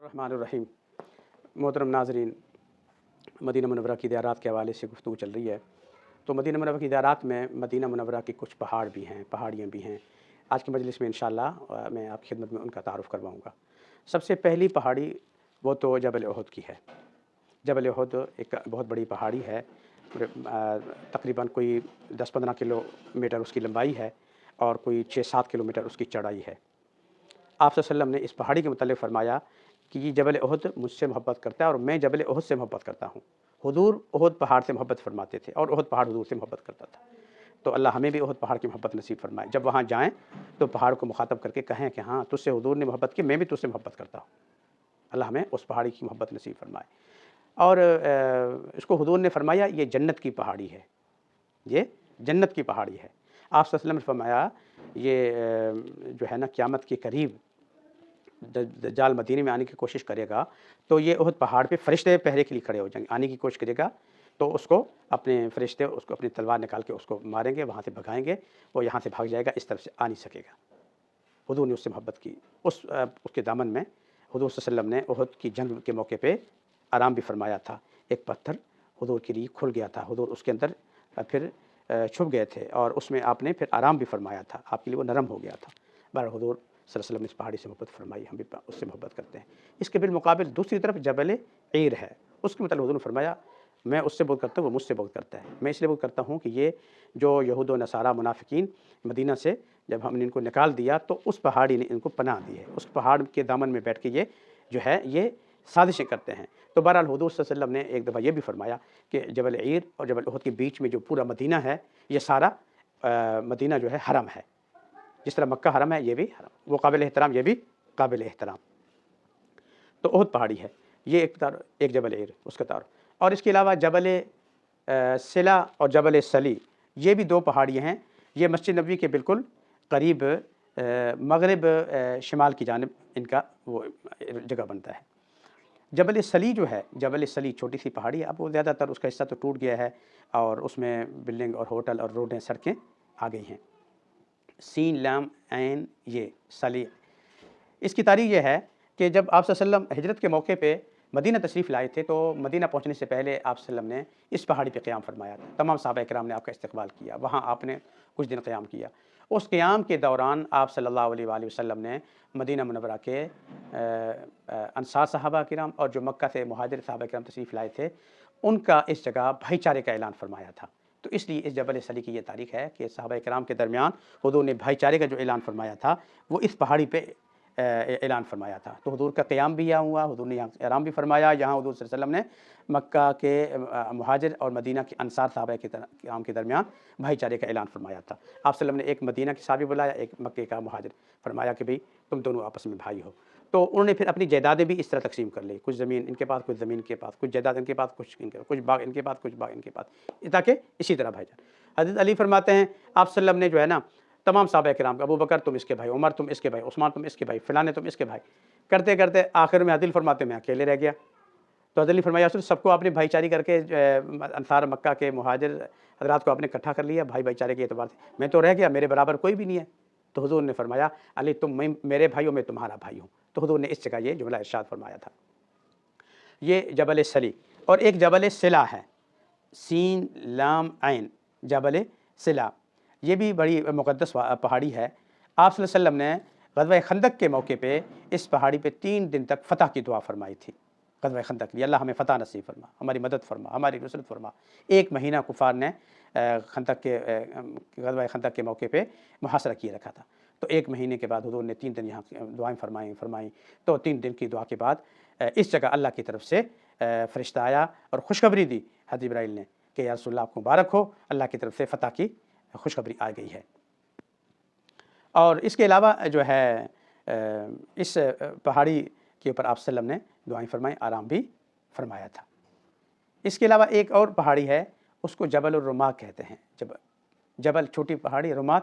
रहमानुर्रहीम। मोहतरम नाज़रीन, Medina Munawwara की ज़ियारत के हवाले से गुफ्तगू चल रही है। तो मदीना मुनव्वरा की ज़ियारत में मदीना मुनव्वरा के कुछ पहाड़ भी हैं, पहाड़ियाँ भी हैं। आज की मजलिस में इंशाअल्लाह मैं आपकी खिदमत में उनका तारुफ़ करवाऊँगा। सबसे पहली पहाड़ी वो तो जबल उहद की है। जबल उहद एक बहुत बड़ी पहाड़ी है। तकरीबन कोई 10-15 किलोमीटर उसकी लंबाई है और कोई 6-7 किलोमीटर उसकी चौड़ाई है। आप सल्लल्लाहु अलैहि वसल्लम ने इस पहाड़ी के मुतल्लिक़ फ़रमाया कि ये जबल उहद मुझसे मोहब्बत करता है और मैं जबल उहद से मोहब्बत करता हूँ। हुज़ूर उहद पहाड़ से मोहब्बत फ़रमाते थे और उहद पहाड़ हुज़ूर से मोहब्बत करता था। तो अल्लाह हमें भी उहद पहाड़ की मोहब्बत नसीब फ़रमाए। जब वहाँ जाएँ तो पहाड़ को मुख़ातब करके कहें कि हाँ, तुझसे हुज़ूर ने मोहब्बत की, मैं भी तुझसे मोहब्बत करता हूँ। अल्लाह हमें उस पहाड़ी की मोहब्बत नसीब फ़रमाए। और इसको हुज़ूर ने फ़रमाया ये जन्नत की पहाड़ी है, ये जन्नत की पहाड़ी है। आप सल्लल्लाहु अलैहि वसल्लम ने फ़रमाया ये जो है ना क़यामत के करीब दज्जाल मदीने में आने की कोशिश करेगा तो ये उहद पहाड़ पे फ़रिश्ते पहरे के लिए खड़े हो जाएंगे। आने की कोशिश करेगा तो उसको अपने फ़रिश्ते उसको अपनी तलवार निकाल के उसको मारेंगे, वहाँ से भगाएंगे, वो यहाँ से भाग जाएगा, इस तरफ से आ नहीं सकेगा। हुज़ूर ने उससे मोहब्बत की। उसके दामन में हुज़ूर सल्लल्लाहु अलैहि वसल्लम ने उहद की जंग के मौके पे आराम भी फरमाया था। एक पत्थर हुज़ूर के लिए खुल गया था, हुज़ूर उसके अंदर फिर छुप गए थे और उसमें आपने फिर आराम भी फरमाया था, आपके लिए वो नरम हो गया था। बहरहाल हुज़ूर सल्लल्लाहु अलैहि वसल्लम ने इस पहाड़ी से मोहब्बत फरमाई, हम भी उससे मोहब्बत करते हैं। इसके बिलमुकाबिल दूसरी तरफ जबल ईर है, उसके मतलब हुज़ूर ने फरमाया मैं उससे बहुत करता हूँ, वो मुझसे बहुत करता है। मैं इसलिए बहुत करता हूँ कि ये जो यहूद व नसारा मुनाफिकीन मदीना से जब हमने इनको निकाल दिया तो उस पहाड़ी ने इनको पनाह दी है। उस पहाड़ के दामन में बैठ के ये जो है ये साजिशें करते हैं। तो बहरहाल हुज़ूर सल्लल्लाहु अलैहि वसल्लम ने एक दफ़ा ये भी फरमाया कि जबल ईर और जबल उहद के बीच में जो पूरा मदीना है, ये सारा मदीना जो है हरम है। जिस तरह मक्का हरम है, ये भी हरम, वो काबिल एहतराम, ये भी काबिल एहतराम। तो उहद पहाड़ी है, ये एक जबल ईर उसका तारुफ़। और इसके अलावा जबल सिला और जबल सली, ये भी दो पहाड़ियाँ हैं। ये मस्जिद नबवी के बिल्कुल करीब मगरिब शिमाल की जानिब इनका वो जगह बनता है। जबल सली जो है, जबल सली छोटी सी पहाड़ी है, अब वो ज़्यादातर उसका हिस्सा तो टूट गया है और उसमें बिल्डिंग और होटल और रोडें, सड़कें आ गई हैं। सीन लाम ऐन ये सली, इसकी तारीख़ ये है कि जब आप सल्लल्लाहु अलैहि वसल्लम हिजरत के मौके पे मदीना तशरीफ़ लाए थे तो मदीना पहुँचने से पहले आप सल्लल्लाहु अलैहि वसल्लम ने इस पहाड़ी पे क़याम फरमाया था। तमाम सहाबा किराम ने आपका इस्तक़बाल किया, वहाँ आपने कुछ दिन क़याम किया। उस क़याम के दौरान आप सल्लल्लाहु अलैहि वसल्लम ने मदीना मुनव्वरा के अंसार सहाबा किराम और जो मक्का से मुहाजिर सहाबा किराम तशरीफ़ लाए थे, उनका इस जगह भाईचारे का ऐलान फरमाया था। तो इसलिए इस जबल सली की ये तारीख़ है कि सहाबा किराम के दरमियान हुज़ूर ने भाईचारे का जो ऐलान फरमाया था, वो इस पहाड़ी पे ऐलान फरमाया था। तो हुज़ूर का क़याम भी यहाँ हुआ, हुज़ूर ने यहाँ आराम भी फरमाया। यहाँ हुज़ूर सल्लल्लाहु अलैहि वसल्लम ने मक्का के मुहाजिर और मदीना के अंसार सहाबा के किराम के दरमियान भाईचारे का ऐलान फरमाया था। आप सल्लल्लाहु अलैहि वसल्लम ने एक मदीना के सहाबी बुलाया, एक मक्के का मुहाजिर, फरमाया कि भई तुम दोनों आपस में भाई हो। तो उन्होंने फिर अपनी जायदादें भी इस तरह तक़सीम कर ली, कुछ ज़मीन इनके पास, कुछ ज़मीन इनके पास, कुछ जायदाद इनके पास, कुछ बाग इनके पास, कुछ बाग इनके पास, ताकि इसी तरह भाईचारा। हज़रत अली फरमाते हैं आप सल्लल्लाहु अलैहि वसल्लम ने जो है ना तमाम सहाबा किराम, अबू बकर तुम इसके भाई, उमर तुम इसके भाई, उस्मान तुम इसके भाई, फ़लाने तुम इसके भाई, करते करते आखिर में हज़रत फरमाते मैं अकेले रह गया। तो हज़रत फरमाया सबको आपने भाईचारी करके अंसार मक्का के मुहाजिर हज़रात को आपने इकट्ठा कर लिया भाई भाईचारे के एतबार से, मैं तो रह गया, मेरे बराबर कोई भी नहीं है। तो हुज़ूर ने फरमाया अली तुम मेरे भाई हो, मैं तुम्हारा भाई हूँ। तो हुज़ूर ने इस जगह ये जुमला इरशाद फरमाया था। ये जबल सली। और एक जबल सिला है, सीन लाम ऐन, जबल सिला, ये भी बड़ी मुक़द्दस पहाड़ी है। आप सल्लल्लाहु अलैहि वसल्लम ने ग़ज़वा खंदक के मौके पे इस पहाड़ी पे 3 दिन तक फ़तह की दुआ फरमाई थी। ग़ज़वा खंदक की, अल्लाह हमें फ़तह नसीब फरमा, हमारी मदद फरमा, हमारी नुसरत फरमा। 1 महीना कुफ़ार ने खंदक के ग़ज़वा खंदक के मौके पे मुहासरा किए रखा था। तो 1 महीने के बाद हुज़ूर ने 3 दिन यहाँ दुआएँ फरमाई। तो 3 दिन की दुआ के बाद इस जगह अल्लाह की तरफ से फ़रिश्ता आया और खुशखबरी दी हज़रत जिब्राइल ने कि या रसूल अल्लाह आपको मुबारक हो, अल्लाह की तरफ से फ़तह की खुशखबरी आ गई है। और इसके अलावा जो है इस पहाड़ी के ऊपर आप सल्लम ने दुआएँ फरमाई, आराम भी फरमाया था। इसके अलावा एक और पहाड़ी है, उसको जबल रुमाह कहते हैं। जबल छोटी पहाड़ी, रुमाह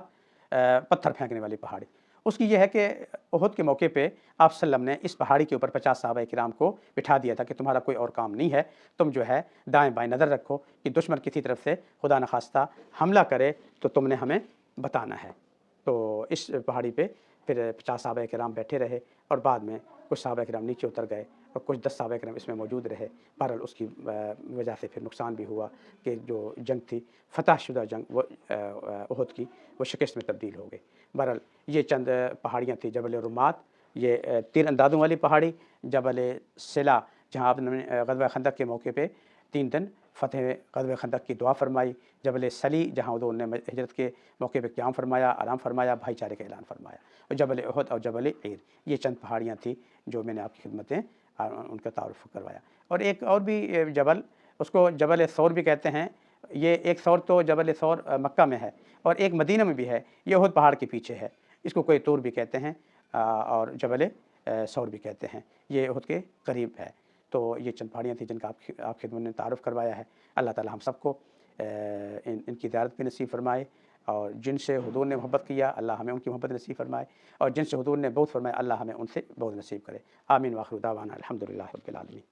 पत्थर फेंकने वाली पहाड़ी। उसकी यह है कि उहद के मौके पे आप सल्लम ने इस पहाड़ी के ऊपर 50 सहाबा किराम को बिठा दिया था कि तुम्हारा कोई और काम नहीं है, तुम जो है दाएँ बाएँ नज़र रखो कि दुश्मन किसी तरफ से खुदा न खास्ता हमला करे तो तुमने हमें बताना है। तो इस पहाड़ी पे फिर 50 सहाबा किराम बैठे रहे और बाद में कुछ सहाबा किराम नीचे उतर गए और कुछ 10 सहाबा किराम इसमें मौजूद रहे। बहरहाल उसकी वजह से फिर नुकसान भी हुआ कि जो जंग थी, फतह शुदा जंग वो उहद की, वो शिकस्त में तब्दील हो गई। बहरहाल ये चंद पहाड़ियाँ थी, जबल रुमात, ये तीर अंदाज़ों वाली पहाड़ी, जबल सिला जहाँ आपने ग़ज़वा खंदक के मौके पे 3 दिन फ़तह ग़ज़वा खंदक की दुआ फरमाई, जबल सली जहाँ उन्होंने हिजरत के मौके पे क़याम फरमाया, आराम फरमाया, भाईचारे का ऐलान फरमाया, और जबल उहद और जबल ईर, ये चंद पहाड़ियाँ थी जो मैंने आपकी खिदमत में उनका तारुफ़ करवाया। और एक और भी जबल, उसको जबल सौर भी कहते हैं। ये एक सौर तो जबल सौर मक्का में है और एक मदीना में भी है, ये उहद पहाड़ के पीछे है। इसको कोई तूर भी कहते हैं और जबल सौर भी कहते हैं, ये उहद के करीब है। तो ये चंद पहाड़ियाँ थी जिनका आप खिदमत में तारुफ़ करवाया है। अल्लाह ताला हम सबको इनकी ज़ियारत भी नसीब फरमाए, और जिनसे हुज़ूर ने मोहब्बत किया अल्लाह हमें उनकी मोहब्बत नसीब फरमाए, और जिनसे हुज़ूर ने बुग़्ज़ फरमाया अल्लाह हमें उनसे बुग़्ज़ नसीब करे। आमीन व आखिर दावाना अल्हम्दुलिल्लाहि रब्बिल आलमीन।